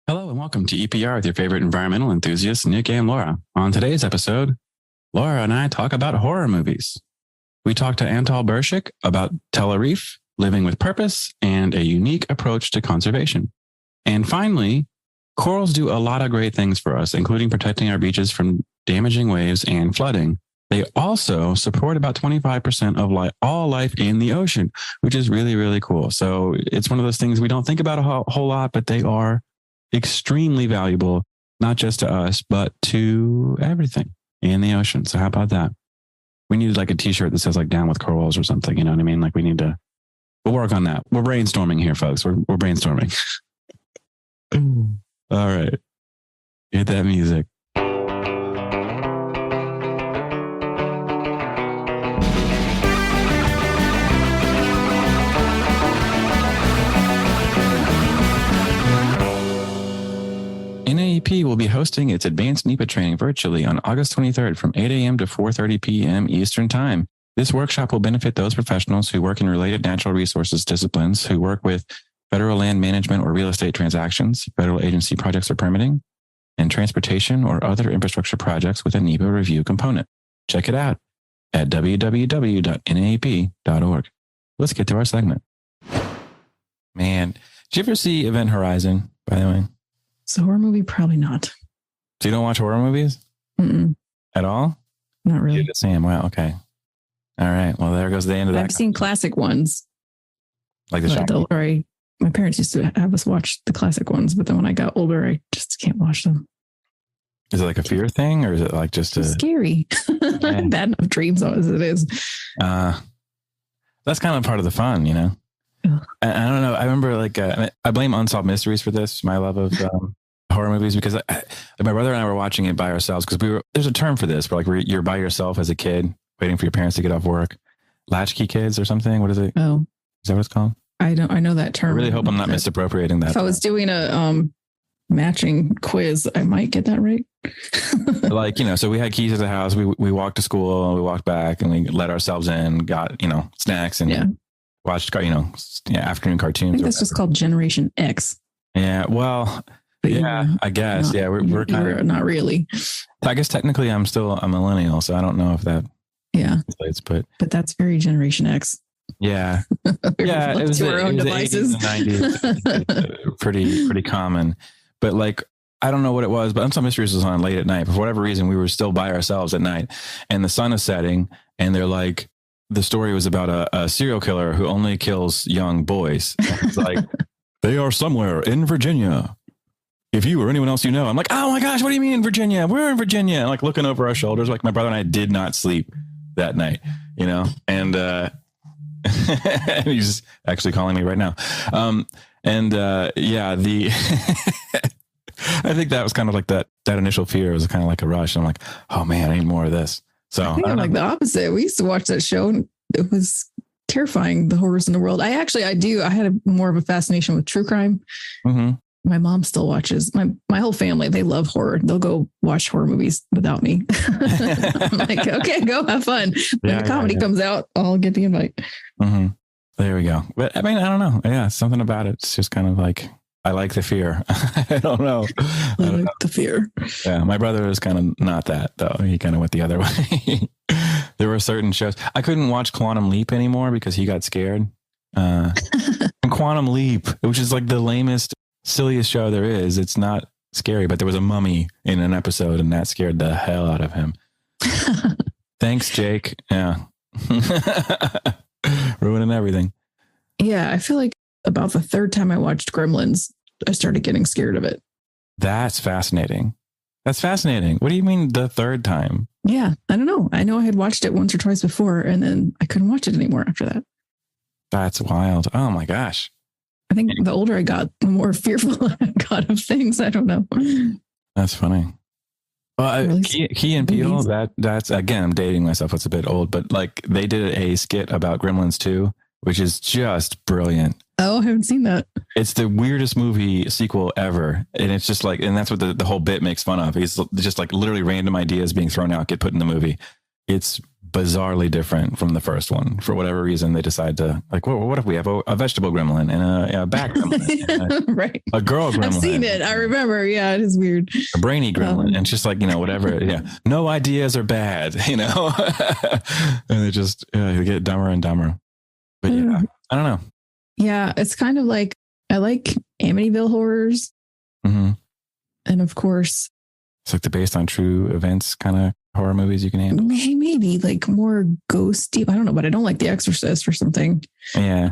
Hello and welcome to EPR with your favorite environmental enthusiasts, Nic and Laura. On today's episode, Laura and I talk about horror movies. We talk to Antal Borcsok about Tela Reef, living with purpose, and a unique approach to conservation. And finally, corals do a lot of great things for us, including protecting our beaches from damaging waves and flooding. They also support about 25% of all life in the ocean, which is really, really cool. So it's one of those things we don't think about a whole lot, but they are extremely valuable, not just to us, but to everything in the ocean. So how about that? We needed like a t-shirt that says like down with corals or something. You know what I mean? Like we'll work on that. We're brainstorming here, folks. We're brainstorming. All right. Hit that music. NAEP will be hosting its advanced NEPA training virtually on August 23rd from 8 a.m. to 4:30 p.m. Eastern Time. This workshop will benefit those professionals who work in related natural resources disciplines, who work with federal land management or real estate transactions, federal agency projects or permitting, and transportation or other infrastructure projects with a NEPA review component. Check it out at www.naep.org. Let's get to our segment. Man, did you ever see Event Horizon, by the way? It's a horror movie? Probably not. So you don't watch horror movies? Mm-mm. At all? Not really. Sam, wow, okay. All right, well, there goes the end of that. I've seen classic ones. Like the my parents used to have us watch the classic ones, but then when I got older, I just can't watch them. Is it like a fear thing, or is it like just scary? I have bad enough dreams as it is. That's kind of part of the fun, you know? I don't know. I remember I blame Unsolved Mysteries for this, my love of horror movies, because my brother and I were watching it by ourselves because there's a term for this where you're by yourself as a kid waiting for your parents to get off work. Latchkey kids or something. What is it? Oh, is that what it's called? I know that term. I really hope I'm not misappropriating that. If I was doing a matching quiz, I might get that right. So we had keys to the house. We walked to school, we walked back, and we let ourselves in, got, snacks and watched, afternoon cartoons. I think that's just called Generation X. Yeah. Well, I guess. We're kind of not really. I guess technically I'm still a millennial, so I don't know if that. Yeah. But that's very Generation X. Yeah. Yeah. It was our own devices. The 80s and 90s. pretty common. But I don't know what it was, but Unsolved Mysteries was on late at night. For whatever reason, we were still by ourselves at night and the sun is setting, and they're like, the story was about a serial killer who only kills young boys. It's like, they are somewhere in Virginia. If you or anyone else you know, I'm like, oh my gosh, what do you mean Virginia? We're in Virginia. And looking over our shoulders, my brother and I did not sleep that night, and he's actually calling me right now. I think that was kind of like that initial fear was kind of like a rush. I'm like, oh man, I need more of this. So I think I'm like the opposite. We used to watch that show and it was terrifying, the horrors in the world. I had more of a fascination with true crime. Mm-hmm. My mom still watches. My whole family, they love horror. They'll go watch horror movies without me. I'm like, okay, go have fun. When the comedy comes out, I'll get the invite. Mm-hmm. There we go. But I mean, I don't know. Yeah, something about it. It's just kind of like, I like the fear. I don't know. I like the fear. Yeah, my brother is kind of not that, though. He kind of went the other way. There were certain shows. I couldn't watch Quantum Leap anymore because he got scared. Quantum Leap, which is like the lamest, silliest show there is. It's not scary, but there was a mummy in an episode and that scared the hell out of him. Thanks, Jake. Yeah. Ruining everything. Yeah, I feel like about the third time I watched Gremlins, I started getting scared of it. That's fascinating. What do you mean the third time? Yeah, I don't know. I know I had watched it once or twice before and then I couldn't watch it anymore after that. That's wild. Oh my gosh. I think the older I got, the more fearful I got of things. I don't know. That's funny. Well, Key and Peele, that's, again, I'm dating myself. It's a bit old, but they did a skit about Gremlins 2, which is just brilliant. Oh, I haven't seen that. It's the weirdest movie sequel ever. And it's just and that's what the whole bit makes fun of. It's just literally random ideas being thrown out, get put in the movie. It's bizarrely different from the first one. For whatever reason, they decide to like, well, what if we have a vegetable gremlin and a bat gremlin, and right? A girl gremlin. I've seen it. I remember. Yeah, it is weird. A brainy gremlin, and it's just like, whatever. Yeah, no ideas are bad, and they just they get dumber and dumber. But yeah, I don't know. Yeah, it's kind of like I like Amityville horrors, and of course, it's like the based on true events kind of horror movies you can handle. Maybe like more ghosty. I don't know, but I don't like The Exorcist or something. Yeah.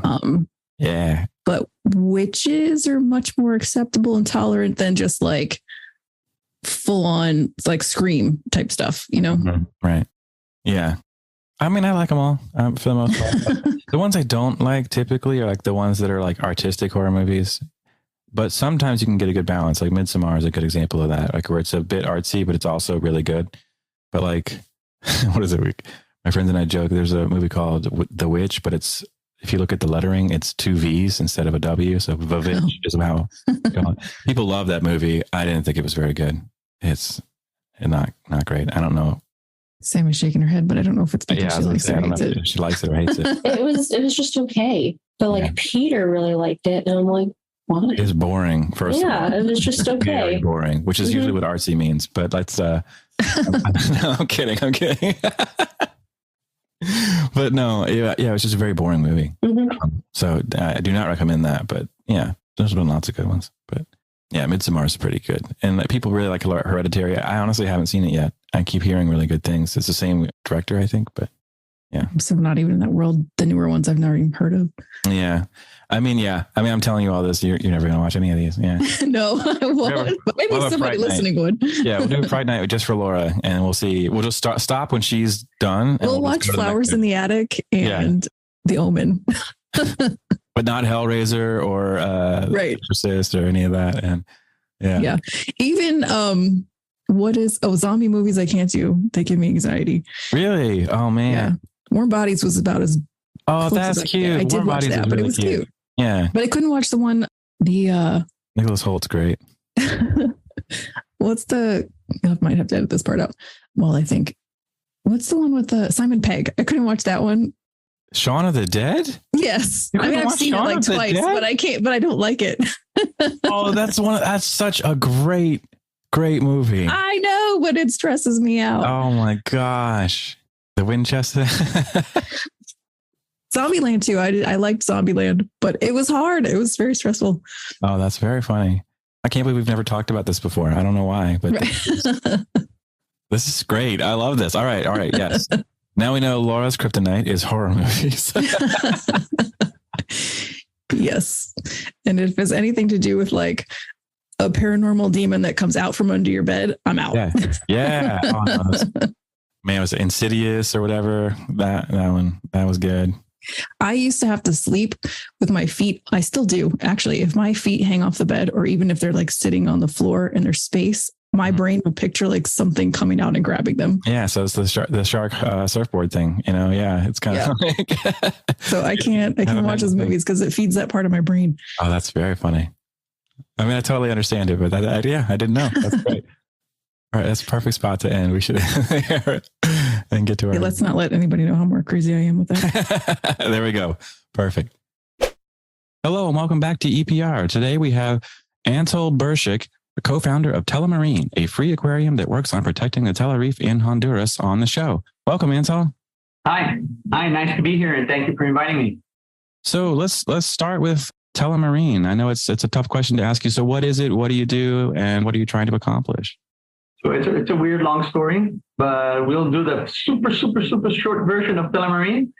Yeah. But witches are much more acceptable and tolerant than just like full on like Scream type stuff, Right. Yeah. I mean, I like them all for the most part. The ones I don't like typically are like the ones that are like artistic horror movies. But sometimes you can get a good balance. Like Midsommar is a good example of that, like where it's a bit artsy, but it's also really good. But like, what is it? My friends and I joke, there's a movie called The Witch, but if you look at the lettering, it's 2 V's instead of a W. So Vavitch is how people love that movie. I didn't think it was very good. It's not great. I don't know. Sam is shaking her head, but I don't know if it's because she likes it or hates it. She likes it or hates it. It was just okay. But like Peter really liked it. And I'm like, why? It's boring, first of all. Yeah, it was just okay. Very boring, which is usually what artsy means. But let's I'm kidding. But no, it was just a very boring movie. So I do not recommend that. But yeah, there's been lots of good ones. But yeah, Midsommar is pretty good. And people really like Hereditary. I honestly haven't seen it yet. I keep hearing really good things. It's the same director, I think. But yeah. I'm so not even in that world. The newer ones I've never even heard of. Yeah. I mean, I'm telling you all this. You're never going to watch any of these. Yeah. No, I won't. But maybe somebody listening would. Yeah, we'll do a Friday night just for Laura, and we'll see. We'll just stop when she's done. We'll watch Flowers in the Attic and The Omen. But not Hellraiser or Exorcist or any of that. And yeah. Even zombie movies I can't do. They give me anxiety. Really? Oh man. Yeah. Warm Bodies was about as that's cute. I did watch that, but it was cute. Yeah. But I couldn't watch the one, Nicholas Holt's great. I might have to edit this part out. Well, I think, what's the one with Simon Pegg? I couldn't watch that one. Shaun of the Dead? Yes. I mean, I've seen it like twice, but I don't like it. That's such a great movie. I know, but it stresses me out. Oh my gosh. The Winchester. Zombieland too. I liked Zombieland, but it was hard. It was very stressful. Oh, that's very funny. I can't believe we've never talked about this before. I don't know why, but this is great. I love this. All right. Yes. Now we know Laura's kryptonite is horror movies. Yes. And if it's anything to do with like a paranormal demon that comes out from under your bed, I'm out. Yeah. Oh, no, man, was it Insidious or whatever? That one, that was good. I used to have to sleep with my feet. I still do. Actually, if my feet hang off the bed, or even if they're like sitting on the floor and there's space, my brain will picture like something coming out and grabbing them. Yeah. So it's the shark surfboard thing, Yeah. It's kind of like, so I can't watch those movies because it feeds that part of my brain. Oh, that's very funny. I mean, I totally understand it, but I didn't know. That's great. All right. That's a perfect spot to end. We should and get to our... Let's not let anybody know how more crazy I am with that. There we go. Perfect. Hello and welcome back to EPR. Today we have Antal Borcsok, the co-founder of Tela Marine, a free aquarium that works on protecting the Tela Reef in Honduras, on the show. Welcome, Antal. Hi. Nice to be here, and thank you for inviting me. So let's start with Tela Marine. I know it's a tough question to ask you. So what is it? What do you do? And what are you trying to accomplish? So it's a weird, long story, but we'll do the super, super, super short version of Tela Marine.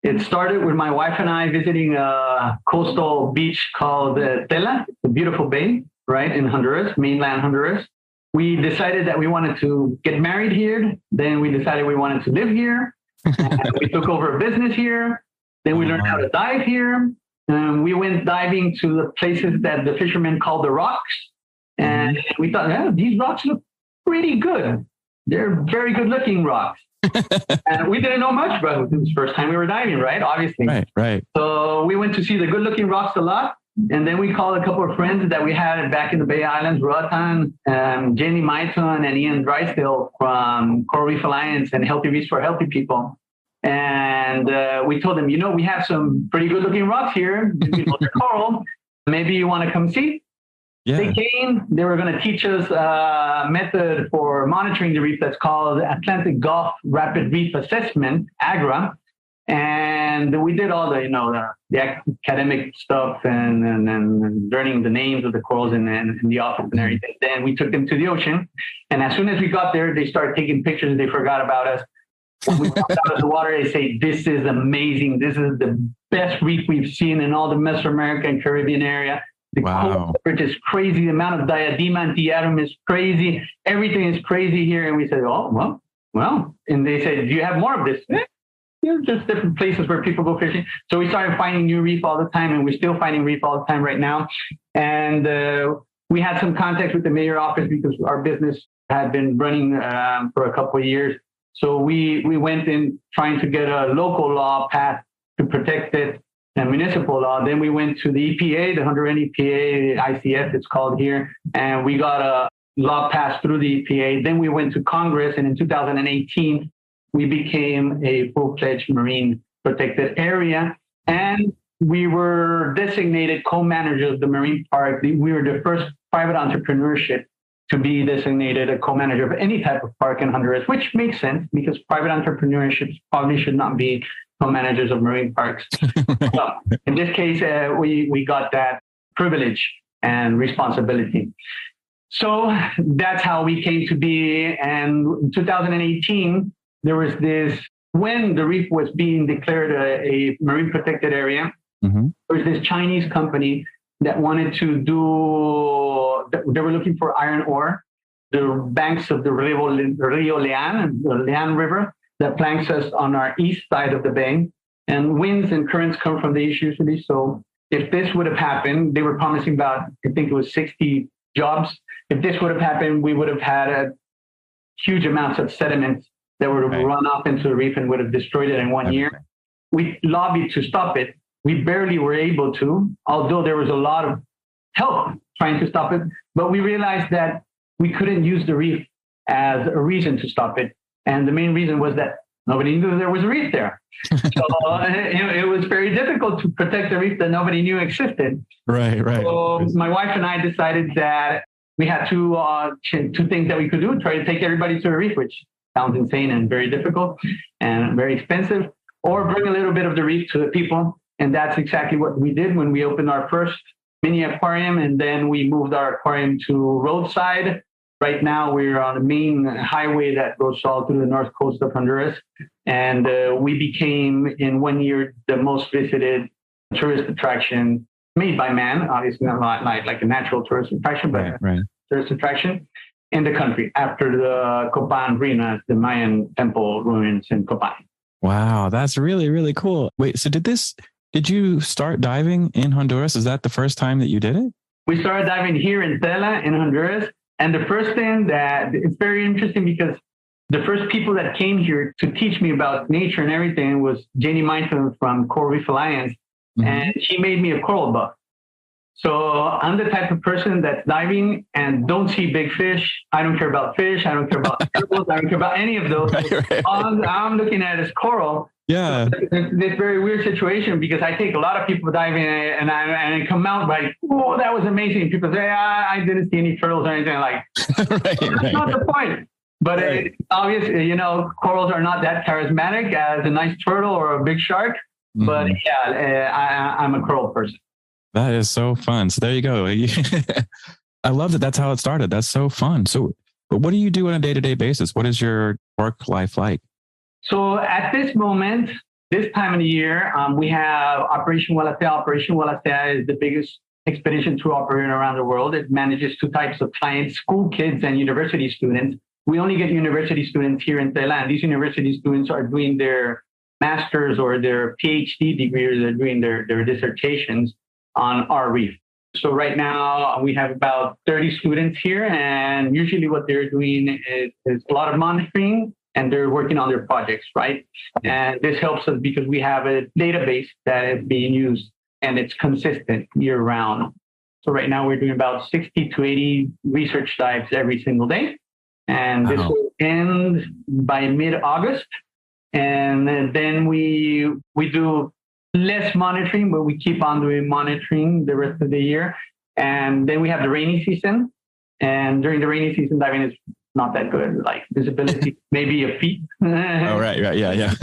It started with my wife and I visiting a coastal beach called Tela, a beautiful bay, right, in Honduras, mainland Honduras. We decided that we wanted to get married here. Then we decided we wanted to live here. We took over a business here. Then we learned how to dive here. We went diving to the places that the fishermen call the rocks. And we thought, these rocks look pretty good. They're very good looking rocks. And we didn't know much about it. It was the first time we were diving, right? Obviously. Right. So we went to see the good looking rocks a lot. And then we called a couple of friends that we had back in the Bay Islands, Roatan, Jamie Maiton, and Ian Drysdale from Coral Reef Alliance and Healthy Reefs for Healthy People. And we told them, we have some pretty good looking rocks here. They're coral. Maybe you want to come see? Yeah. They came. They were going to teach us a method for monitoring the reef that's called Atlantic Gulf Rapid Reef Assessment, AGRA. And we did all the academic stuff and learning the names of the corals in the office and everything. Then we took them to the ocean. And as soon as we got there, they started taking pictures and they forgot about us. When we got out of the water, they say, this is amazing. This is the best reef we've seen in all the Mesoamerica and Caribbean area. The coral coverage is crazy. The amount of diadema and diatom is crazy. Everything is crazy here. And we said, oh, well. And they said, do you have more of this? Just different places where people go fishing. So we started finding new reef all the time, and we're still finding reef all the time right now. And we had some contact with the mayor office because our business had been running for a couple of years. So we went in trying to get a local law passed to protect it, and municipal law. Then we went to the EPA, the Honduran EPA, ICF it's called here, and we got a law passed through the EPA. Then we went to Congress, and in 2018, we became a full-fledged marine protected area, and we were designated co-managers of the marine park. We were the first private entrepreneurship to be designated a co-manager of any type of park in Honduras, which makes sense because private entrepreneurships probably should not be co-managers of marine parks. So in this case, we got that privilege and responsibility. So that's how we came to be. And in 2018, there was this, when the reef was being declared a marine protected area, there was this Chinese company that wanted to they were looking for iron ore, the banks of the Rio Leán, the Leán River, that flanks us on our east side of the bay. And winds and currents come from the east usually. So if this would have happened, they were promising about, I think it was 60 jobs. If this would have happened, we would have had huge amounts of sediment that would have run off into the reef and would have destroyed it in 1 year. We lobbied to stop it. We barely were able to, although there was a lot of help trying to stop it. But we realized that we couldn't use the reef as a reason to stop it. And the main reason was that nobody knew there was a reef there. So it was very difficult to protect the reef that nobody knew existed. Right. So my wife and I decided that we had two things that we could do: try to take everybody to a reef, which sounds insane and very difficult and very expensive, or bring a little bit of the reef to the people. And that's exactly what we did when we opened our first mini aquarium, and then we moved our aquarium to roadside. Right now, we're on the main highway that goes all through the north coast of Honduras. And we became, in 1 year, the most visited tourist attraction made by man, obviously not like a natural tourist attraction, but tourist attraction in the country after the Copan ruinas, the Mayan temple ruins in Copan. Wow, that's really, really cool. Wait, so did you start diving in Honduras? Is that the first time that you did it? We started diving here in Tela in Honduras. And the first thing that it's very interesting because the first people that came here to teach me about nature and everything was Janie Meinton from Coral Reef Alliance. And she made me a coral buff. So I'm the type of person that's diving and don't see big fish. I don't care about fish. I don't care about turtles. I don't care about any of those. All I'm looking at is coral. Yeah. So this very weird situation because I take a lot of people diving and I come out like, oh, that was amazing. People say, I didn't see any turtles or anything like. That's not the point. But obviously, corals are not that charismatic as a nice turtle or a big shark. But yeah, I'm a coral person. That is so fun. So there you go. I love that. That's how it started. That's so fun. So, but what do you do on a day-to-day basis? What is your work life like? So at this moment, this time of the year, we have Operation Wallacea. Operation Wallacea is the biggest expedition tour operator around the world. It manages two types of clients, school kids and university students. We only get university students here in Tela, and these university students are doing their master's or their PhD degree, or they're doing their dissertations on our reef. So right now we have about 30 students here, and usually what they're doing is a lot of monitoring, and they're working on their projects, right? And this helps us because we have a database that is being used and it's consistent year round. So right now we're doing about 60 to 80 research dives every single day. And this will end by mid-August. And then we do less monitoring, but we keep on doing monitoring the rest of the year. And then we have the rainy season. And during the rainy season, diving is not that good. Like visibility, maybe a feet. Right. Yeah.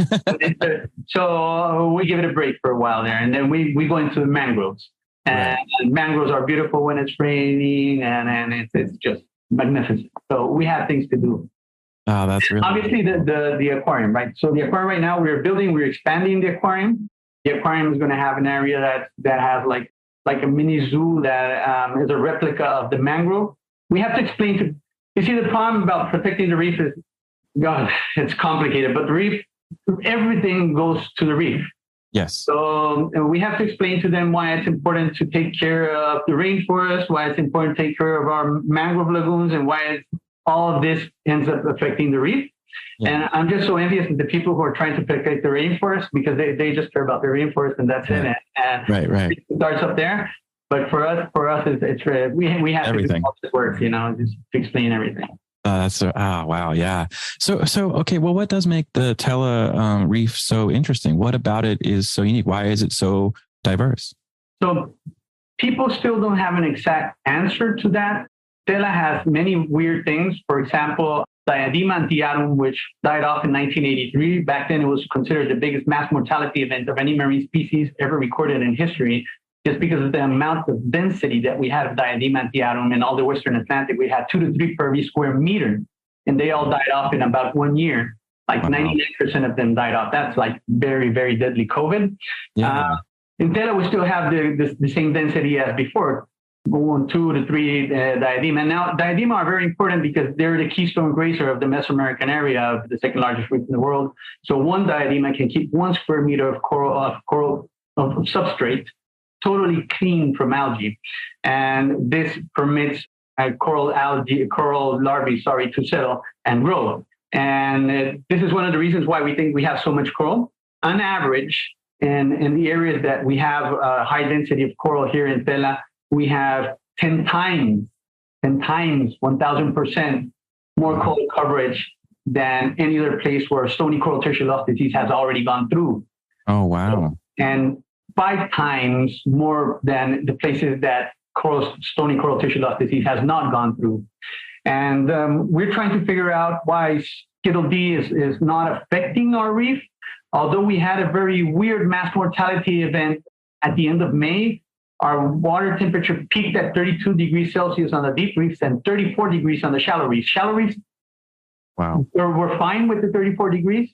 So we give it a break for a while there. And then we go into the mangroves. And mangroves are beautiful when it's raining, and it's just magnificent. So we have things to do. Oh, that's really obviously the aquarium, right? So the aquarium right now we're expanding the aquarium. The aquarium is going to have an area that has like a mini zoo that is a replica of the mangrove. We have to explain to you see the problem about protecting the reef is God, it's complicated, but the reef, everything goes to the reef. Yes. So we have to explain to them why it's important to take care of the rainforest, why it's important to take care of our mangrove lagoons, and why all of this ends up affecting the reef. Yeah. And I'm just so envious of the people who are trying to protect the rainforest because they just care about the rainforest and that's it. And right. It starts up there. But for us, it's we have everything. To do all this work, just to explain everything. That's wow, yeah. So okay. Well, what does make the Tela Reef so interesting? What about it is so unique? Why is it so diverse? So people still don't have an exact answer to that. Tela has many weird things. For example, Diadema antillarum, which died off in 1983. Back then, it was considered the biggest mass mortality event of any marine species ever recorded in history. Just because of the amount of density that we had of Diadema antillarum in all the Western Atlantic, we had 2 to 3 per square meter, and they all died off in about 1 year. Like 99% of them died off. That's like very, very deadly COVID. Yeah. In Tela, we still have the same density as before, 2 to 3 Diadema. And now Diadema are very important because they're the keystone grazer of the Mesoamerican area of the second largest reef in the world. So one Diadema can keep 1 square meter of coral of substrate totally clean from algae. And this permits coral larvae, to settle and grow. And this is one of the reasons why we think we have so much coral. On average, in the areas that we have a high density of coral here in Tela, we have 10 times, 1,000% more coral coverage than any other place where stony coral tertiary loss disease has already gone through. Oh, wow. And 5 times more than the places that stony coral tissue loss disease has not gone through. And we're trying to figure out why Skittle D is not affecting our reef. Although we had a very weird mass mortality event at the end of May, our water temperature peaked at 32 degrees Celsius on the deep reefs and 34 degrees on the shallow reefs. Shallow reefs, wow, we're fine with the 34 degrees.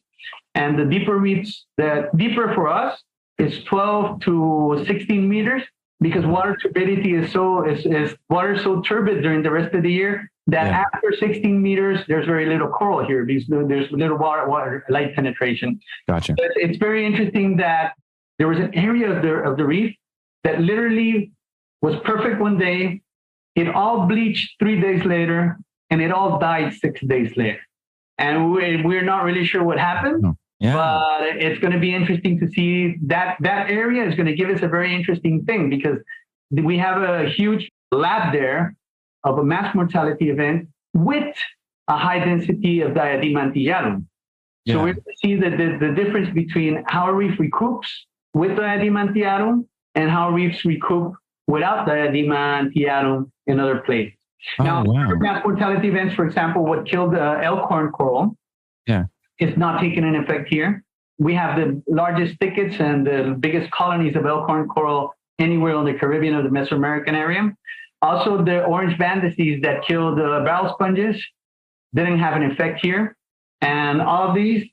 And the deeper reefs, the deeper for us, is 12 to 16 meters because water turbidity is water is so turbid during the rest of the year that after 16 meters, there's very little coral here because there's little water light penetration. Gotcha. But it's very interesting that there was an area of the reef that literally was perfect one day. It all bleached 3 days later and it all died 6 days later. And we're not really sure what happened. No. Yeah. But it's going to be interesting to see that area is going to give us a very interesting thing because we have a huge lab there of a mass mortality event with a high density of Diadema antillarum. Yeah. So we're going to see the difference between how a reef recoups with Diadema antillarum and how reefs recoup without Diadema antillarum in other places. Oh, now, wow. Mass mortality events, for example, what killed elkhorn coral. Yeah. It's not taking an effect here. We have the largest thickets and the biggest colonies of elkhorn coral anywhere on the Caribbean or the Mesoamerican area. Also, the orange band disease that killed barrel sponges didn't have an effect here. And all of these,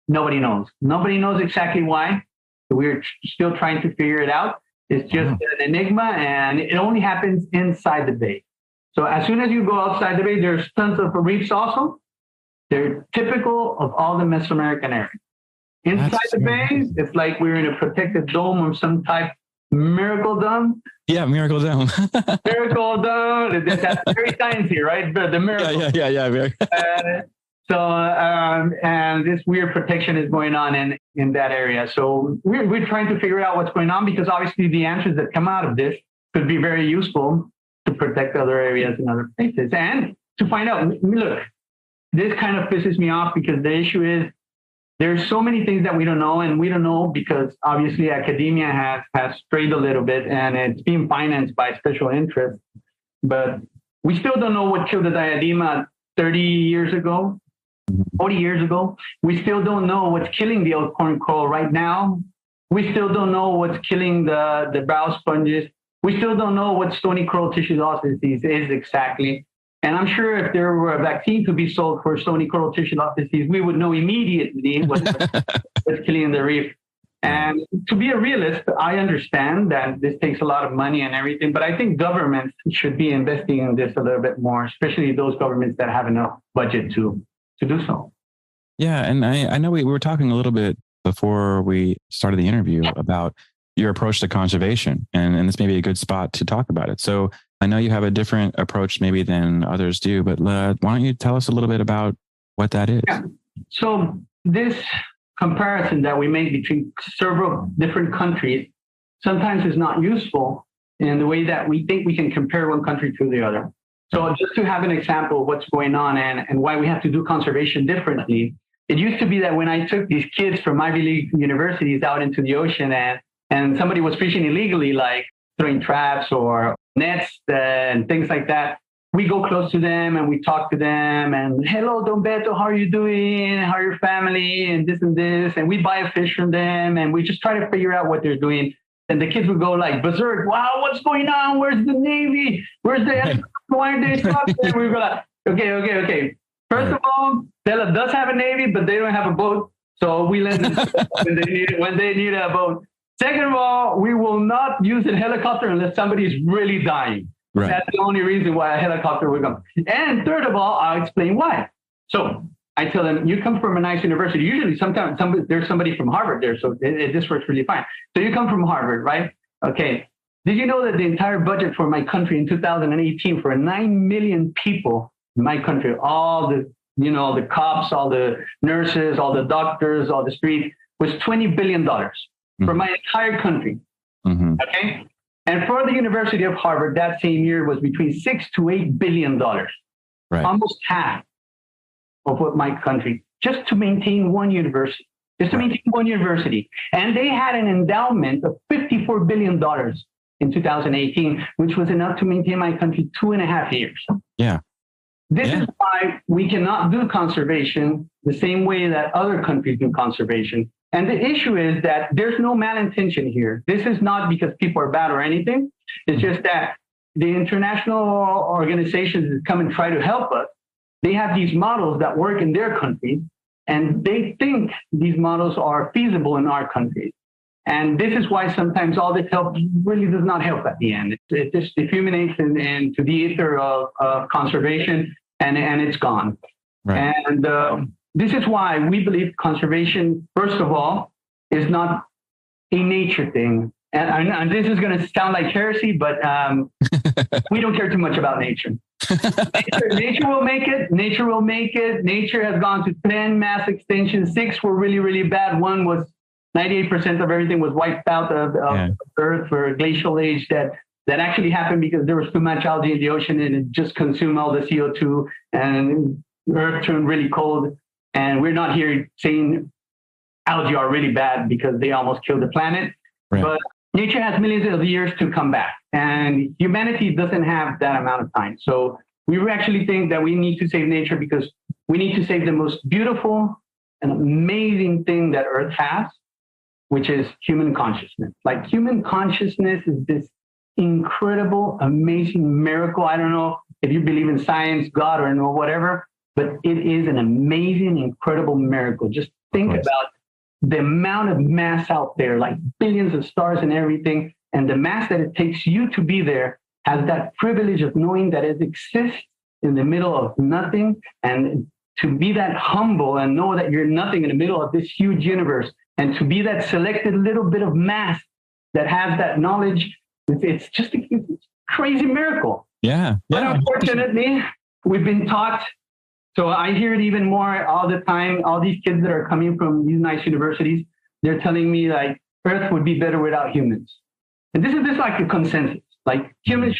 nobody knows. Nobody knows exactly why. We're still trying to figure it out. It's just an enigma, and it only happens inside the bay. So as soon as you go outside the bay, there's tons of reefs also. They're typical of all the Mesoamerican area. Inside the bay, it's like we're in a protected dome of some type. Miracle dome. Yeah, miracle dome. Miracle dome. That's very sciencey, right? The miracle. Yeah. So, and this weird protection is going on in that area. So we're trying to figure out what's going on, because obviously the answers that come out of this could be very useful to protect other areas and other places. And to find out, look, this kind of pisses me off, because the issue is there's so many things that we don't know, and we don't know because obviously academia has strayed a little bit, and it's being financed by special interests. But we still don't know what killed the diadema 30 years ago, 40 years ago. We still don't know what's killing the elkhorn coral right now. We still don't know what's killing the brow sponges. We still don't know what stony coral tissue loss disease is exactly. And I'm sure if there were a vaccine to be sold for stony coral tissue loss disease, we would know immediately what's killing the reef. And to be a realist, I understand that this takes a lot of money and everything, but I think governments should be investing in this a little bit more, especially those governments that have enough budget to do so. Yeah. And I know we were talking a little bit before we started the interview about your approach to conservation, and this may be a good spot to talk about it. So I know you have a different approach maybe than others do, but why don't you tell us a little bit about what that is? Yeah. So this comparison that we make between several different countries sometimes is not useful in the way that we think we can compare one country to the other. So just to have an example of what's going on and why we have to do conservation differently, it used to be that when I took these kids from Ivy League universities out into the ocean and somebody was fishing illegally, like throwing traps or nets and things like that, we go close to them and we talk to them and, hello, Don Beto, how are you doing? How are your family? And this and this. And we buy a fish from them and we just try to figure out what they're doing. And the kids would go like berserk. Wow, what's going on? Where's the Navy? Where's the why are they stopping? We go like, okay. First of all, Tela does have a Navy, but they don't have a boat. So we lend them when they need a boat. Second of all, we will not use a helicopter unless somebody's really dying. Right. That's the only reason why a helicopter will come. And third of all, I'll explain why. So I tell them, you come from a nice university. Usually sometimes there's somebody from Harvard there. So this works really fine. So you come from Harvard, right? Okay. Did you know that the entire budget for my country in 2018 for 9 million people in my country, all the, the cops, all the nurses, all the doctors, all the streets, was $20 billion for my entire country. Mm-hmm. Okay. And for the University of Harvard, that same year was between $6 to $8 billion, right. Almost half of what my country, just to maintain one university, And they had an endowment of $54 billion in 2018, which was enough to maintain my country 2.5 years. Yeah. This is why we cannot do conservation the same way that other countries do conservation. And the issue is that there's no malintention here. This is not because people are bad or anything. It's just that the international organizations that come and try to help us, they have these models that work in their countries, and they think these models are feasible in our countries. And this is why sometimes all this help really does not help at the end. It just diffuminates into the ether of conservation, and it's gone. Right. And this is why we believe conservation, first of all, is not a nature thing. And this is going to sound like heresy, but we don't care too much about nature. Nature will make it. Nature will make it. Nature has gone to 10 mass extinctions. 6 were really, really bad. One was 98% of everything was wiped out of Earth for a glacial age that actually happened because there was too much algae in the ocean and it just consumed all the CO2 and Earth turned really cold. And we're not here saying algae are really bad because they almost killed the planet. Right. But nature has millions of years to come back. And humanity doesn't have that amount of time. So we actually think that we need to save nature because we need to save the most beautiful and amazing thing that Earth has, which is human consciousness. Like human consciousness is this incredible, amazing miracle. I don't know if you believe in science, God, or whatever, but it is an amazing, incredible miracle. Just think about the amount of mass out there, like billions of stars and everything, and the mass that it takes you to be there has that privilege of knowing that it exists in the middle of nothing, and to be that humble and know that you're nothing in the middle of this huge universe, and to be that selected little bit of mass that has that knowledge, it's just a crazy miracle. Yeah. But unfortunately, we've been taught So I hear it even more all the time. All these kids that are coming from these nice universities, they're telling me like Earth would be better without humans. And this is like a consensus. Like humans,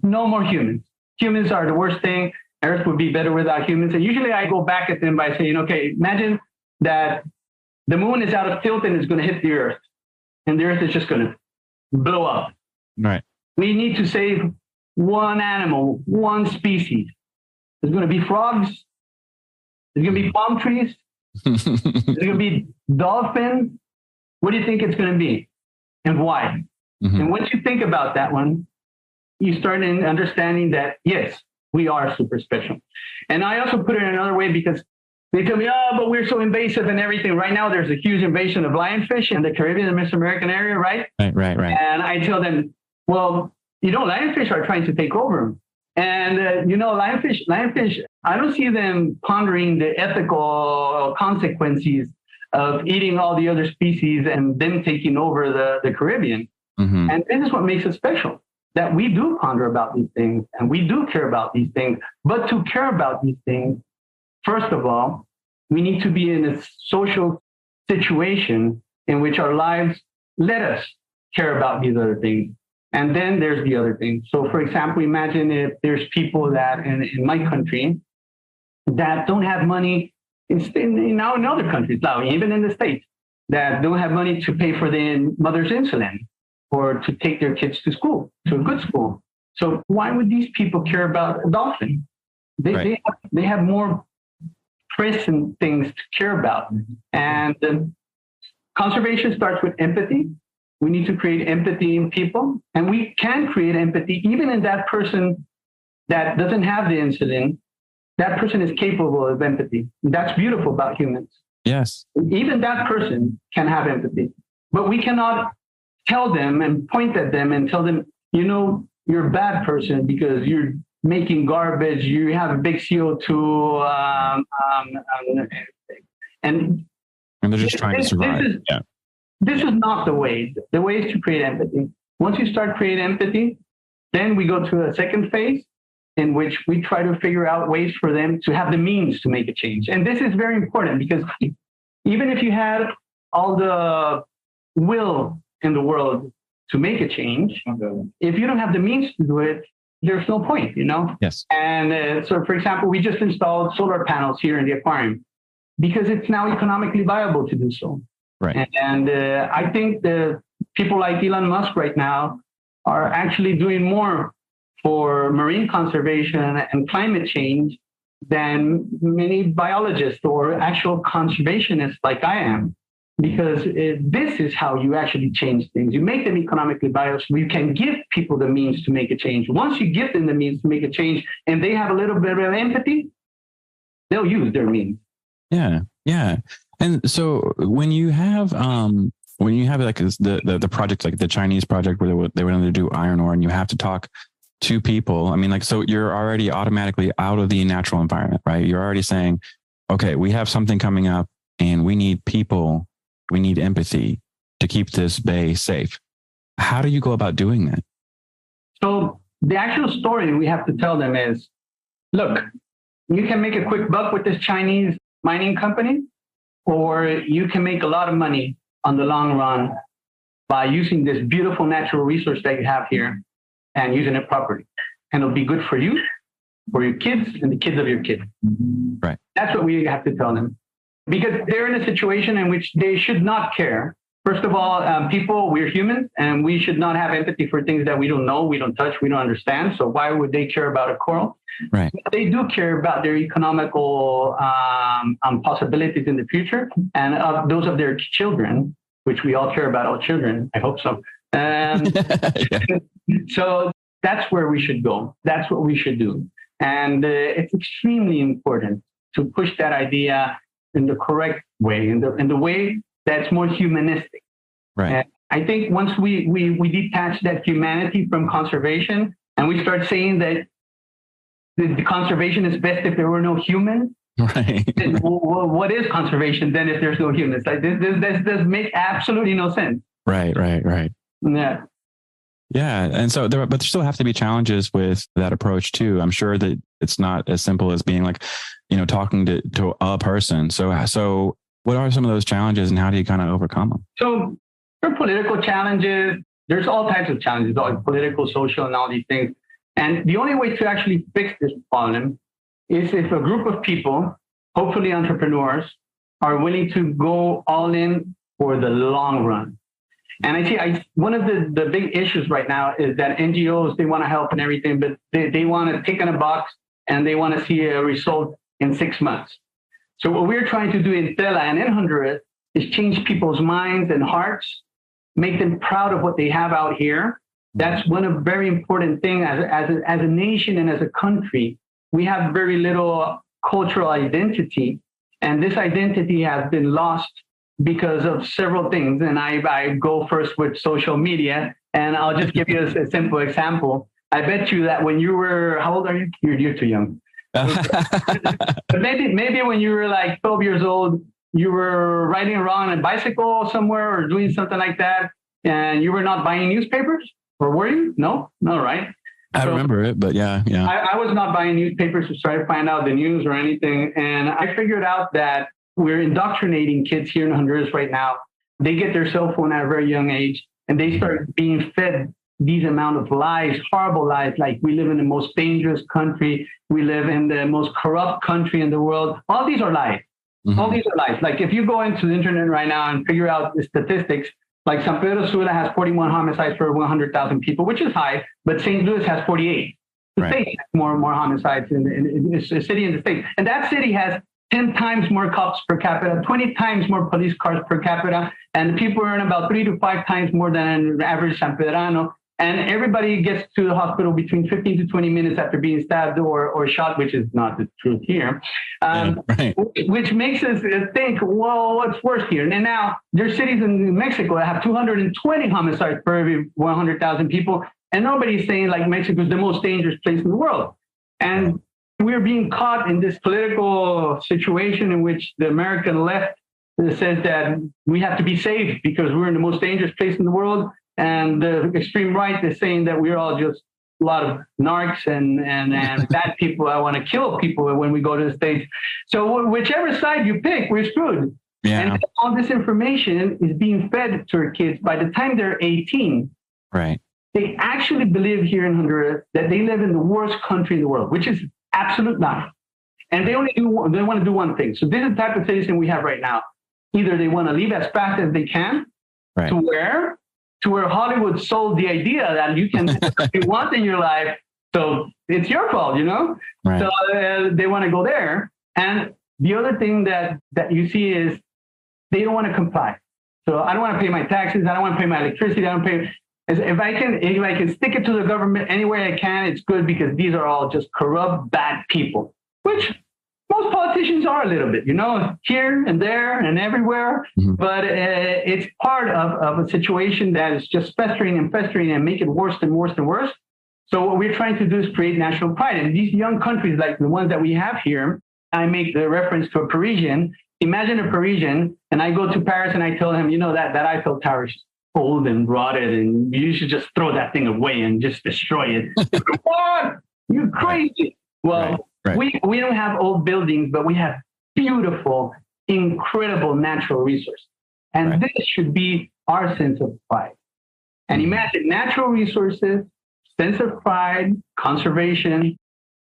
no more humans. Humans are the worst thing. Earth would be better without humans. And usually I go back at them by saying, okay, imagine that the moon is out of tilt and it's going to hit the Earth. And the Earth is just going to blow up. Right. We need to save one animal, one species. There's going to be frogs. There's going to be palm trees. There's going to be dolphins. What do you think it's going to be? And why? Mm-hmm. And once you think about that one, you start in understanding that, yes, we are super special. And I also put it another way because they tell me, oh, but we're so invasive and everything. Right now, there's a huge invasion of lionfish in the Caribbean and Mesoamerican area, right? Right. And I tell them, well, lionfish are trying to take over. And, lionfish, I don't see them pondering the ethical consequences of eating all the other species and them taking over the Caribbean. Mm-hmm. And this is what makes it special, that we do ponder about these things and we do care about these things. But to care about these things, first of all, we need to be in a social situation in which our lives let us care about these other things. And then there's the other thing. So, for example, imagine if there's people that in my country that don't have money in other countries, now even in the States, that don't have money to pay for their mother's insulin or to take their kids to school, to a good school. So why would these people care about a dolphin? They have more present things to care about. And conservation starts with empathy. We need to create empathy in people. And we can create empathy even in that person that doesn't have the insulin. That person is capable of empathy. That's beautiful about humans. Yes. Even that person can have empathy. But we cannot tell them and point at them and tell them, you're a bad person because you're making garbage, you have a big CO2, and they're just trying to survive. This is not the way. The way is to create empathy. Once you start creating empathy, then we go to a second phase in which we try to figure out ways for them to have the means to make a change. And this is very important because even if you had all the will in the world to make a change, if you don't have the means to do it, there's no point, Yes. And so, for example, we just installed solar panels here in the aquarium because it's now economically viable to do so. Right. And I think the people like Elon Musk right now are actually doing more for marine conservation and climate change than many biologists or actual conservationists like I am. Because this is how you actually change things. You make them economically viable so you can give people the means to make a change. Once you give them the means to make a change and they have a little bit of empathy, they'll use their means. Yeah. And so when you have like the project, like the Chinese project where they went to do iron ore and you have to talk to people, so you're already automatically out of the natural environment, right? You're already saying, okay, we have something coming up and we need people, we need empathy to keep this bay safe. How do you go about doing that? So the actual story we have to tell them is, look, you can make a quick buck with this Chinese mining company, or you can make a lot of money on the long run by using this beautiful natural resource that you have here and using it properly. And it'll be good for you, for your kids, and the kids of your kids. Right. That's what we have to tell them. Because they're in a situation in which they should not care. First of all, people, we're humans, and we should not have empathy for things that we don't know, we don't touch, we don't understand. So why would they care about a coral? Right. But they do care about their economical possibilities in the future and of those of their children, which we all care about our children. I hope so. So that's where we should go. That's what we should do. And it's extremely important to push that idea in the correct way, in the way that's more humanistic. Right. And I think once we detach that humanity from conservation and we start saying that the conservation is best if there were no humans, right? Then, what is conservation then if there's no humans? Like this make absolutely no sense. Right. Yeah. Yeah. And so but there still have to be challenges with that approach too. I'm sure that it's not as simple as being like, talking to a person. So what are some of those challenges and how do you kind of overcome them? So for political challenges, there's all types of challenges, like political, social, and all these things. And the only way to actually fix this problem is if a group of people, hopefully entrepreneurs, are willing to go all in for the long run. And I see one of the big issues right now is that NGOs, they want to help and everything, but they want to tick in a box and they want to see a result in 6 months. So what we're trying to do in Tela and in Honduras is change people's minds and hearts, make them proud of what they have out here. That's one of very important thing as a nation and as a country. We have very little cultural identity, and this identity has been lost because of several things. And I go first with social media, and I'll just give you a simple example. I bet you that when you were, how old are you? You're too young. But maybe when you were like 12 years old, you were riding around on a bicycle somewhere or doing something like that, and you were not buying newspapers, or were you? No, right? I remember it, but yeah. I was not buying newspapers to try to find out the news or anything. And I figured out that we're indoctrinating kids here in Honduras right now. They get their cell phone at a very young age, and they start being fed these amount of lies, horrible lies, like we live in the most dangerous country. We live in the most corrupt country in the world. All these are lies. Mm-hmm. All these are lies. Like if you go into the internet right now and figure out the statistics, like San Pedro Sula has 41 homicides per 100,000 people, which is high, but St. Louis has 48. The state has more homicides in the city in the state. And that city has 10 times more cops per capita, 20 times more police cars per capita, and people earn about 3 to 5 times more than an average San Pedrano. And everybody gets to the hospital between 15 to 20 minutes after being stabbed or shot, which is not the truth here. Which makes us think, well, what's worse here? And now there's cities in Mexico that have 220 homicides per every 100,000 people. And nobody's saying like Mexico is the most dangerous place in the world. And we're being caught in this political situation in which the American left says that we have to be safe because we're in the most dangerous place in the world. And the extreme right is saying that we're all just a lot of narcs and bad people. I want to kill people when we go to the States. So whichever side you pick, we're screwed. Yeah. And all this information is being fed to our kids. By the time they're 18, right, they actually believe here in Honduras that they live in the worst country in the world, which is absolute not. And they want to do one thing. So this is the type of citizen we have right now. Either they want to leave as fast as they can to where Hollywood sold the idea that you can do what you want in your life. So it's your fault, Right. So they want to go there. And the other thing that you see is they don't want to comply. So I don't want to pay my taxes. I don't want to pay my electricity. I don't pay. If I can stick it to the government any way I can, it's good because these are all just corrupt, bad people, which most politicians are a little bit, here and there and everywhere. Mm-hmm. But it's part of a situation that is just festering and make it worse and worse and worse. So what we're trying to do is create national pride. And these young countries like the ones that we have here, I make the reference to a Parisian. Imagine a Parisian, and I go to Paris and I tell him, that Eiffel Tower is old and rotted and you should just throw that thing away and just destroy it. What? You're crazy. Well, we don't have old buildings, but we have beautiful, incredible natural resources. And this should be our sense of pride. And imagine natural resources, sense of pride, conservation,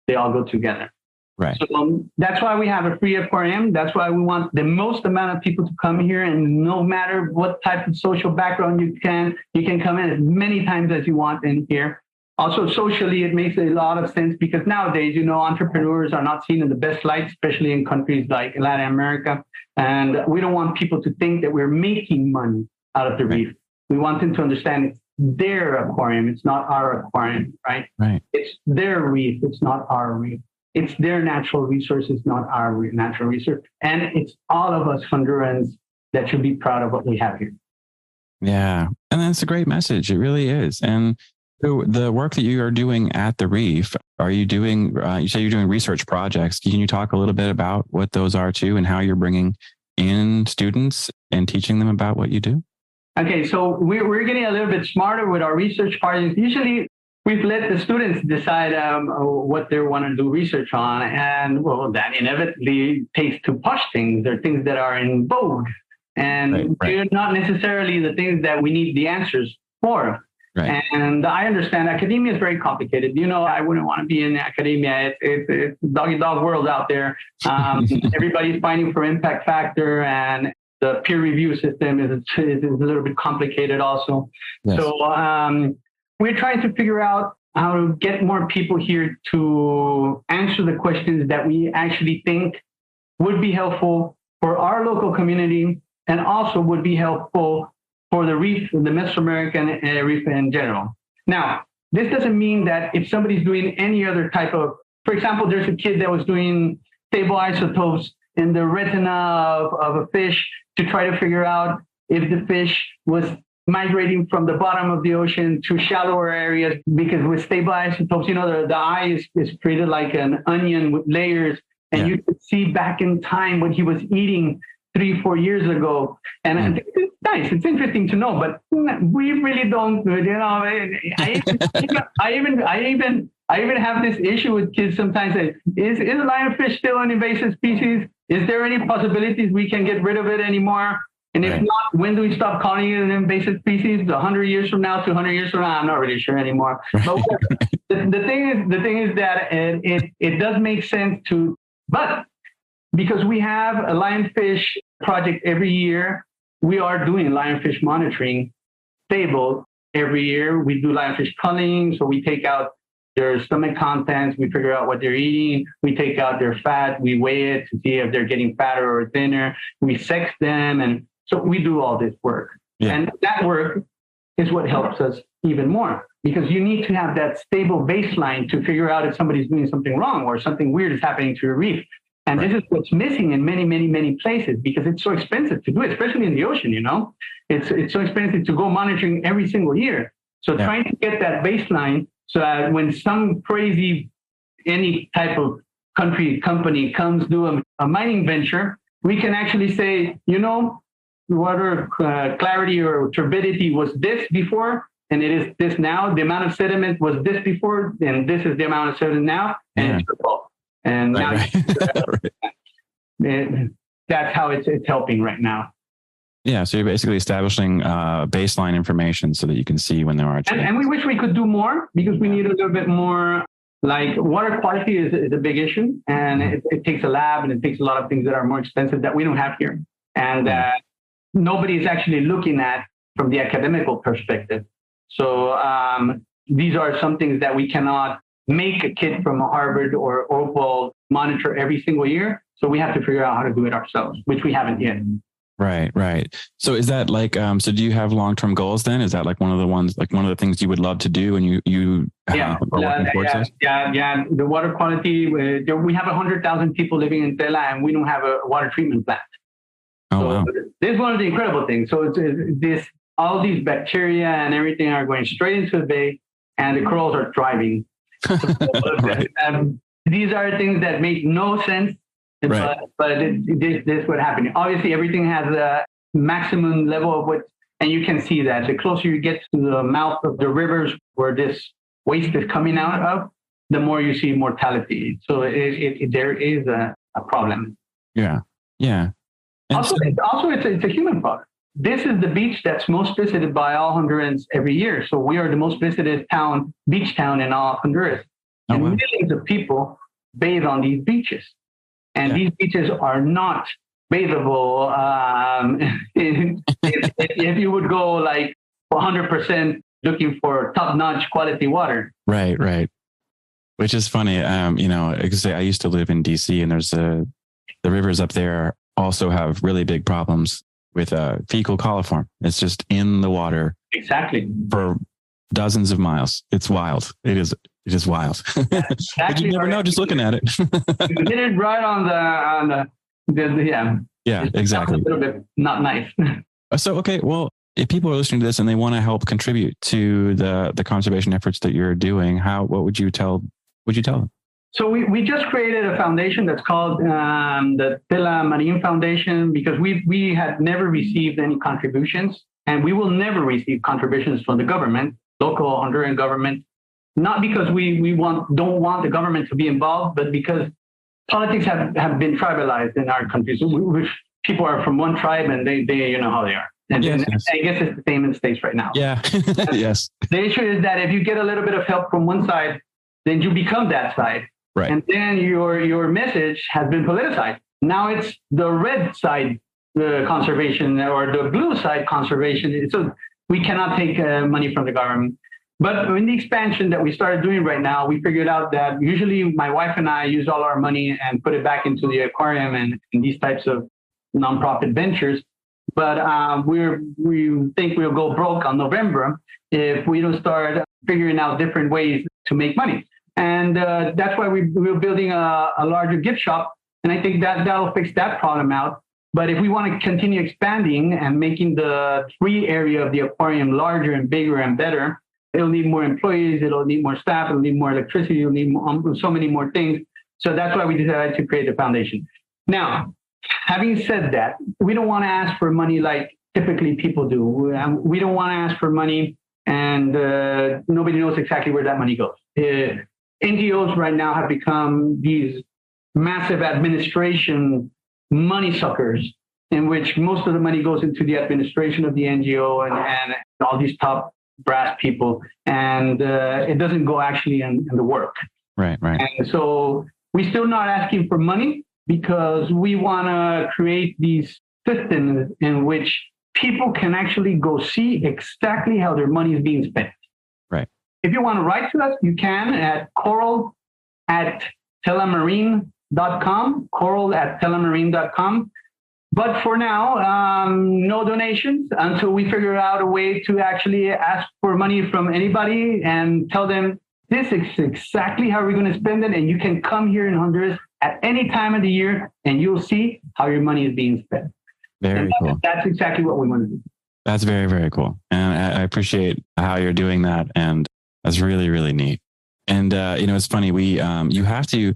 they all go together. Right. So that's why we have a free aquarium. That's why we want the most amount of people to come here. And no matter what type of social background you can come in as many times as you want in here. Also, socially, it makes a lot of sense because nowadays, entrepreneurs are not seen in the best light, especially in countries like Latin America. And we don't want people to think that we're making money out of the reef. We want them to understand it's their aquarium. It's not our aquarium, right? It's their reef. It's not our reef. It's their natural resources, not our natural resource. And it's all of us Hondurans that should be proud of what we have here. Yeah. And that's a great message. It really is. And so the work that you are doing at the reef, are you doing, you say you're doing research projects. Can you talk a little bit about what those are too and how you're bringing in students and teaching them about what you do? Okay, so we're getting a little bit smarter with our research projects. Usually, we've let the students decide what they want to do research on, and well, that inevitably takes to push things. They're things that are in vogue, and they're not necessarily the things that we need the answers for. Right. And I understand academia is very complicated. I wouldn't want to be in academia. It's dog world out there. Everybody's fighting for impact factor, and the peer review system is a little bit complicated also. Yes. So we're trying to figure out how to get more people here to answer the questions that we actually think would be helpful for our local community, and also would be helpful for the reef, the Mesoamerican reef in general. Now, this doesn't mean that if somebody's doing any other type of, for example, there's a kid that was doing stable isotopes in the retina of a fish to try to figure out if the fish was migrating from the bottom of the ocean to shallower areas, because with stable isotopes, the eye is treated like an onion with layers, and you could see back in time what he was eating 3-4 years ago. And it's nice. It's interesting to know, but we really don't, I even have this issue with kids sometimes. Is lionfish still an invasive species? Is there any possibilities we can get rid of it anymore? And if not, when do we stop calling it an invasive species? 100 years from now, 200 years from now? I'm not really sure anymore. But the thing is that it does make sense to, but because we have a lionfish project every year, we are doing lionfish monitoring stable every year. We do lionfish culling, so we take out their stomach contents, we figure out what they're eating, we take out their fat, we weigh it to see if they're getting fatter or thinner, we sex them, and so we do all this work. Yeah. And that work is what helps us even more, because you need to have that stable baseline to figure out if somebody's doing something wrong or something weird is happening to your reef. And this is what's missing in many, many, many places, because it's so expensive to do it, especially in the ocean, It's so expensive to go monitoring every single year. So trying to get that baseline so that when some crazy, any type of company comes do a mining venture, we can actually say, water clarity or turbidity was this before, and it is this now. The amount of sediment was this before, and this is the amount of sediment now, and it's triple. And now that's how it's helping right now. Yeah, so you're basically establishing baseline information so that you can see when there are changes. And we wish we could do more, because we need a little bit more. Like water quality is a big issue, and it takes a lab, and it takes a lot of things that are more expensive that we don't have here, and nobody is actually looking at from the academical perspective. So these are some things that we cannot make a kid from Harvard or Opal monitor every single year. So we have to figure out how to do it ourselves, which we haven't yet. Right. So is that like, so do you have long-term goals then? Is that like one of the things you would love to do and you are working towards this? Yeah. The water quality, we have 100,000 people living in Tela, and we don't have a water treatment plant. Oh, so wow. This is one of the incredible things. So it's all these bacteria and everything are going straight into the bay, and the corals are thriving. Right. These are things that make no sense, but this is what happened. Obviously, everything has a maximum level of and you can see that the closer you get to the mouth of the rivers where this waste is coming out of, the more you see mortality. So there is a problem. Yeah. Also, it's a human problem. This is the beach that's most visited by all Hondurans every year. So we are the most visited beach town in all Honduras. And millions of people bathe on these beaches. And these beaches are not bathable if you would go like 100% looking for top-notch quality water. Right. Which is funny. I used to live in DC, and there's the rivers up there also have really big problems with fecal coliform. It's just in the water. Exactly. For dozens of miles. It's wild. It is wild. But you never know just looking at it. You hit it right on the Yeah, exactly. A little bit not nice. So, okay, well, if people are listening to this and they want to help contribute to the conservation efforts that you're doing, what would you tell them? So we just created a foundation that's called the Tela Marine Foundation, because we had never received any contributions and we will never receive contributions from the government, local Honduran government, not because we don't want the government to be involved, but because politics have been tribalized in our country. So people are from one tribe and they you know how they are. And yes. I guess it's the same in the States right now. Yeah. Yes. The issue is that if you get a little bit of help from one side, then you become that side. Right. And then your message has been politicized. Now it's the red side conservation or the blue side conservation. So we cannot take money from the government. But in the expansion that we started doing right now, we figured out that usually my wife and I use all our money and put it back into the aquarium and these types of nonprofit ventures. But we think we'll go broke on November if we don't start figuring out different ways to make money. And that's why we're building a larger gift shop. And I think that'll fix that problem out. But if we want to continue expanding and making the free area of the aquarium larger and bigger and better, it'll need more employees, it'll need more staff, it'll need more electricity, it'll need so many more things. So that's why we decided to create a foundation. Now, having said that, we don't want to ask for money like typically people do. We don't want to ask for money and nobody knows exactly where that money goes. NGOs right now have become these massive administration money suckers in which most of the money goes into the administration of the NGO and all these top brass people, and it doesn't go actually in the work. Right. And so we're still not asking for money because we want to create these systems in which people can actually go see exactly how their money is being spent. Right. If you want to write to us, you can at coral@telamarine.com, coral@telamarine.com. But for now, no donations until we figure out a way to actually ask for money from anybody and tell them this is exactly how we're going to spend it. And you can come here in Honduras at any time of the year and you'll see how your money is being spent. Very cool. That's exactly what we want to do. That's very, very cool. And I appreciate how you're doing that. And that's really, really neat. And, it's funny. You have to,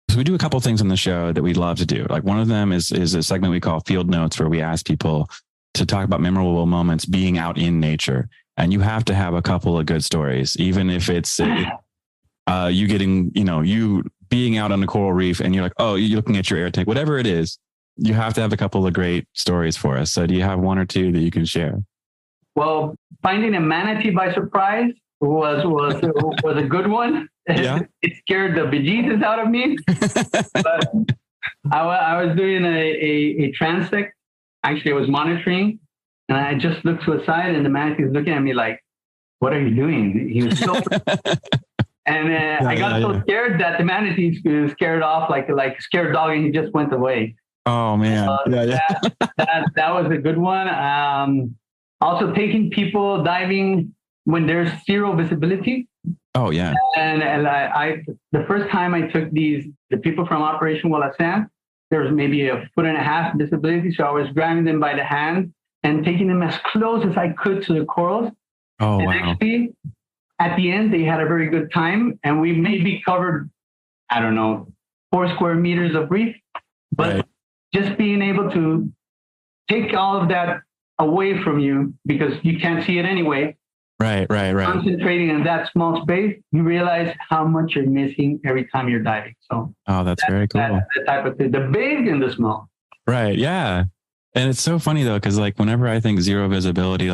so we do a couple of things on the show that we love to do. Like one of them is a segment we call Field Notes, where we ask people to talk about memorable moments being out in nature. And you have to have a couple of good stories, even if it's you getting, you being out on the coral reef and you're like, oh, you're looking at your air tank, whatever it is, you have to have a couple of great stories for us. So do you have one or two that you can share? Well, finding a manatee by surprise was a good one. Yeah. It scared the bejesus out of me. But I was doing a transect. Actually, I was monitoring, and I just looked to the side, and the manatee was looking at me like, "What are you doing?" He was so. And I got so scared that the manatee scared off like a scared dog, and he just went away. Oh man! That was a good one. Also, taking people diving when there's zero visibility. Oh yeah. And I the first time I took the people from Operation Walasan, there was maybe 1.5 feet visibility. So I was grabbing them by the hand and taking them as close as I could to the corals. Oh, and wow. actually, at the end, they had a very good time. And we maybe covered, 4 square meters of reef. But just being able to take all of that away from you because you can't see it anyway. Right. Concentrating in that small space, you realize how much you're missing every time you're diving. So, that's very cool. That's the type of thing, the big and the small. Right. Yeah. And it's so funny though, because like whenever I think zero visibility,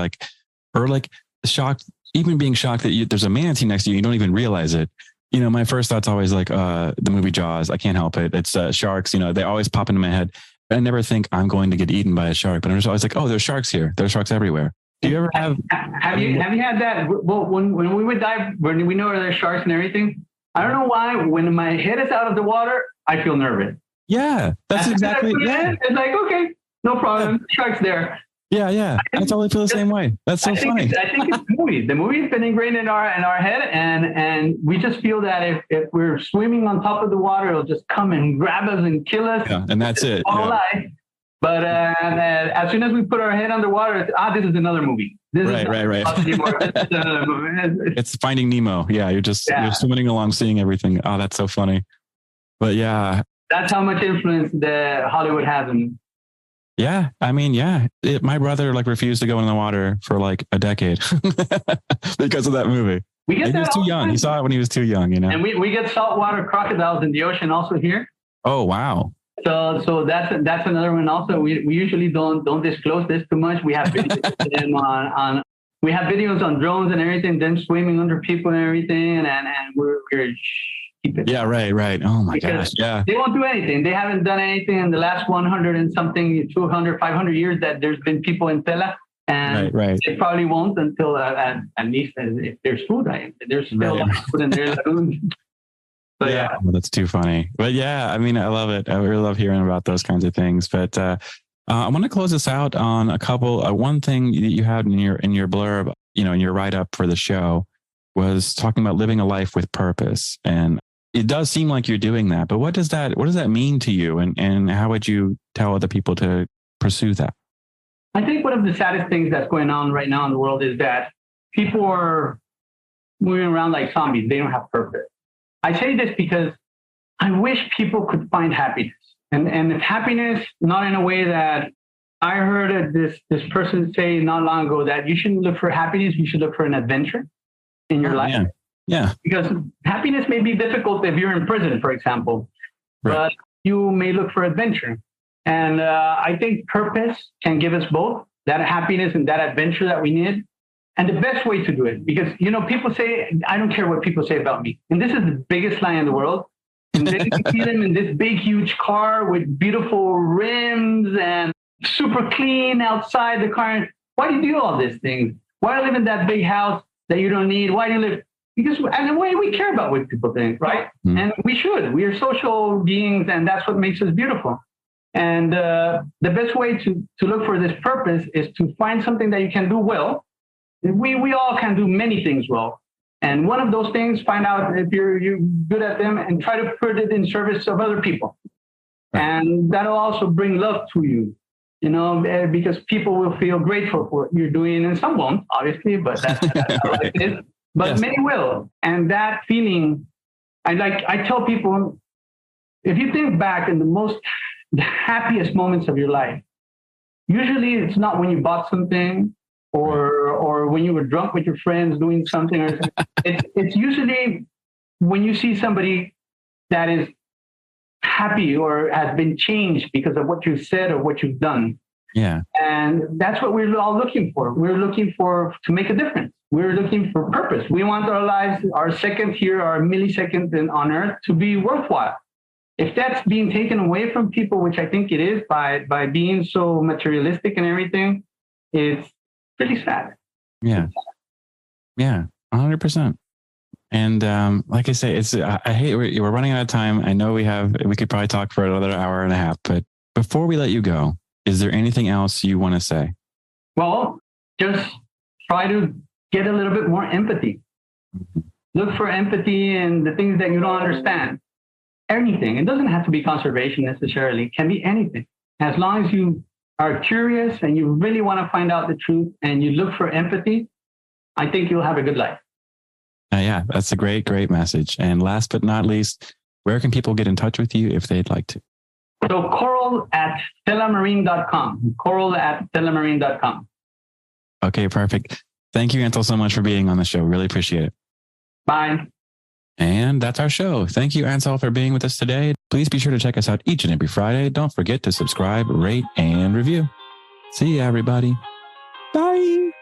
shocked, even being shocked that there's a manatee next to you, you don't even realize it. My first thought's always like the movie Jaws. I can't help it. It's sharks. They always pop into my head. I never think I'm going to get eaten by a shark, but I'm just always like, oh, there's sharks here. There's sharks everywhere. Do you ever have you had that? Well, when we would dive, when we know there's sharks and everything, I don't know why. When my head is out of the water, I feel nervous. Yeah, that's exactly. Yeah. It's like, okay, no problem. Sharks there. Yeah. I totally feel the same way. That's so funny. I think it's the movie. The movie's been ingrained in our head, and we just feel that if we're swimming on top of the water, it'll just come and grab us and kill us. Yeah, and that's it. Life. But as soon as we put our head underwater, this is another movie. Right. It's Finding Nemo. Yeah, you're swimming along, seeing everything. Oh, that's so funny. But yeah. That's how much influence the Hollywood has on Yeah. I mean, yeah, my brother like refused to go in the water for like a decade because of that movie. We get And he that was too young. He saw it when he was too young, you know? And we get saltwater crocodiles in the ocean also here. Oh, wow. So that's another one also. We usually don't disclose this too much. We have videos we have videos on drones and everything, them swimming under people and everything, and we're keep it. Yeah, right. Oh my gosh. Yeah. They won't do anything. They haven't done anything in the last 100 and something, 200, 500 years that there's been people in Tela. And right. they probably won't until at least if there's food. There's still food in their lagoons. So, yeah. Well, that's too funny. But yeah, I mean, I love it. I really love hearing about those kinds of things. But I want to close this out on a couple. One thing that you had in your blurb, you know, in your write up for the show, was talking about living a life with purpose. And it does seem like you're doing that. But what does that mean to you? And how would you tell other people to pursue that? I think one of the saddest things that's going on right now in the world is that people are moving around like zombies. They don't have purpose. I say this because I wish people could find happiness. And if happiness, not in a way that I heard this person say not long ago, that you shouldn't look for happiness, you should look for an adventure in your life. Yeah. Because happiness may be difficult if you're in prison, for example, but you may look for adventure. And I think purpose can give us both that happiness and that adventure that we need. And the best way to do it, because, you know, people say, I don't care what people say about me. And this is the biggest lie in the world. And then you see them in this big, huge car with beautiful rims and super clean outside the car. Why do you do all these things? Why do you live in that big house that you don't need? Why do you live? Because in a way we care about what people think, right? Mm. And we should. We are social beings, and that's what makes us beautiful. And the best way to look for this purpose is to find something that you can do well. We all can do many things well. And one of those things, find out if you're good at them and try to put it in service of other people. And that'll also bring love to you, you know, because people will feel grateful for what you're doing, and some won't, obviously, but that's how it is. But many will. And that feeling, I tell people, if you think back in the happiest moments of your life, usually it's not when you bought something or when you were drunk with your friends doing something. Or it's usually when you see somebody that is happy or has been changed because of what you've said or what you've done. Yeah. And that's what we're all looking for. We're looking to make a difference. We're looking for purpose. We want our lives, our second here, our millisecond on Earth, to be worthwhile. If that's being taken away from people, which I think it is by being so materialistic and everything, it's pretty sad. Yeah. Yeah. 100%. And like I say, I hate we're running out of time. I know we could probably talk for another hour and a half, but before we let you go, is there anything else you want to say? Well, just try to get a little bit more empathy. Look for empathy in the things that you don't understand. Anything. It doesn't have to be conservation necessarily. It can be anything. As long as you are curious and you really want to find out the truth and you look for empathy, I think you'll have a good life. Yeah, that's a great message. And last but not least, where can people get in touch with you if they'd like to? So coral@telamarine.com. Coral@telamarine.com. Okay, perfect. Thank you, Antal, so much for being on the show. Really appreciate it. Bye. And that's our show. Thank you, Antal, for being with us today. Please be sure to check us out each and every Friday. Don't forget to subscribe, rate, and review. See you, everybody. Bye.